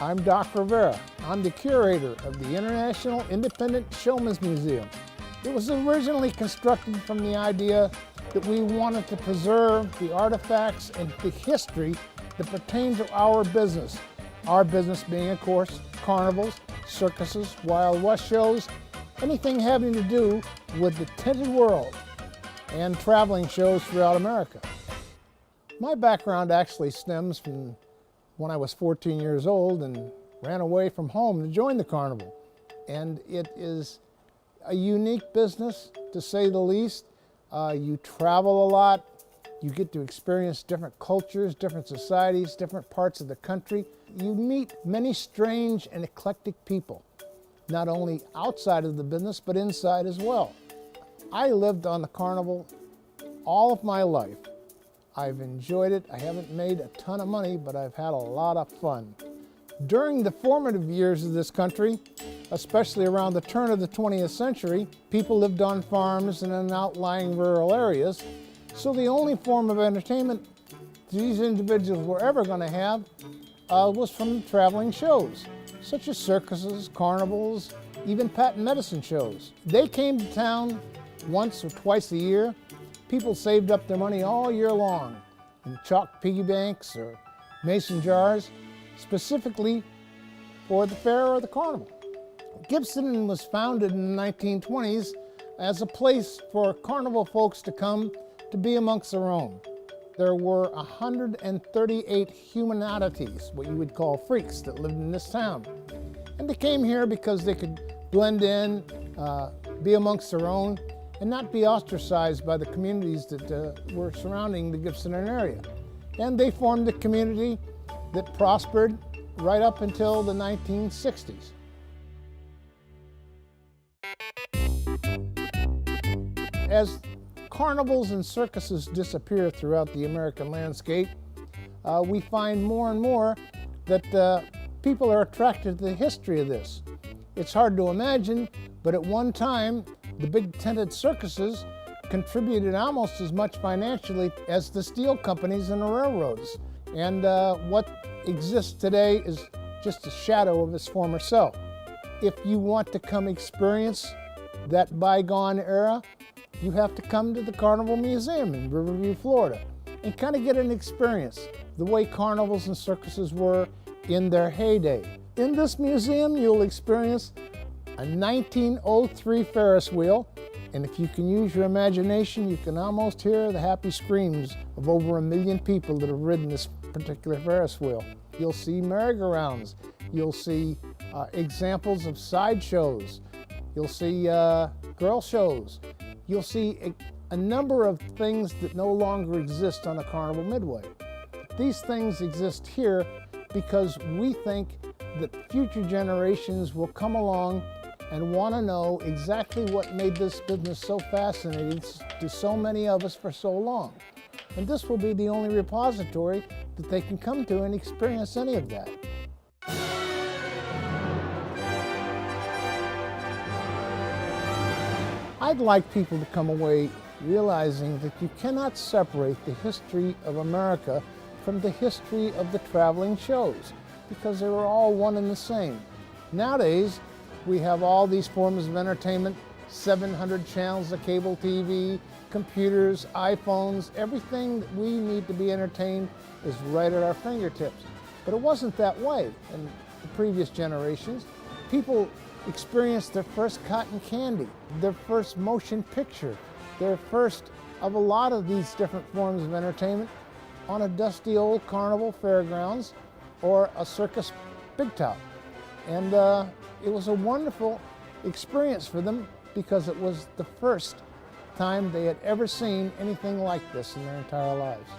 I'm Doc Rivera. I'm the curator of the International Independent Showmans Museum. It was originally constructed from the idea that we wanted to preserve the artifacts and the history that pertain to our business. Our business being, of course, carnivals, circuses, Wild West shows, anything having to do with the tinted world and traveling shows throughout America. My background actually stems from when I was 14 years old and ran away from home to join the carnival. And it is a unique business, to say the least. You travel a lot, you get to experience different cultures, different societies, different parts of the country. You meet many strange and eclectic people, not only outside of the business, but inside as well. I lived on the carnival all of my life. I've enjoyed it. I haven't made a ton of money, but I've had a lot of fun. During the formative years of this country, especially around the turn of the 20th century, people lived on farms and in outlying rural areas, so the only form of entertainment these individuals were ever going to have was from traveling shows, such as circuses, carnivals, even patent medicine shows. They came to town once or twice a year. People saved up their money all year long in chalk piggy banks or mason jars, specifically for the fair or the carnival. Gibson was founded in the 1920s as a place for carnival folks to come to be amongst their own. There were 138 human oddities, what you would call freaks, that lived in this town. And they came here because they could blend in, be amongst their own, and not be ostracized by the communities that were surrounding the Gibson area. And they formed a community that prospered right up until the 1960s. As carnivals and circuses disappear throughout the American landscape, we find more and more that people are attracted to the history of this. It's hard to imagine, but at one time, the big tented circuses contributed almost as much financially as the steel companies and the railroads. And what exists today is just a shadow of its former self. If you want to come experience that bygone era, you have to come to the Carnival Museum in Riverview, Florida, and kind of get an experience the way carnivals and circuses were in their heyday. In this museum, you'll experience a 1903 Ferris wheel, and if you can use your imagination, you can almost hear the happy screams of over 1 million people that have ridden this particular Ferris wheel. You'll see merry-go-rounds. You'll see examples of sideshows. You'll see girl shows. You'll see a number of things that no longer exist on a Carnival Midway. These things exist here because we think that future generations will come along and want to know exactly what made this business so fascinating to so many of us for so long. And this will be the only repository that they can come to and experience any of that. I'd like people to come away realizing that you cannot separate the history of America from the history of the traveling shows, because they were all one and the same. Nowadays, we have all these forms of entertainment, 700 channels of cable TV, computers, iPhones, everything that we need to be entertained is right at our fingertips. But it wasn't that way in the previous generations. People experienced their first cotton candy, their first motion picture, their first of a lot of these different forms of entertainment on a dusty old carnival fairgrounds or a circus big top. And it was a wonderful experience for them because it was the first time they had ever seen anything like this in their entire lives.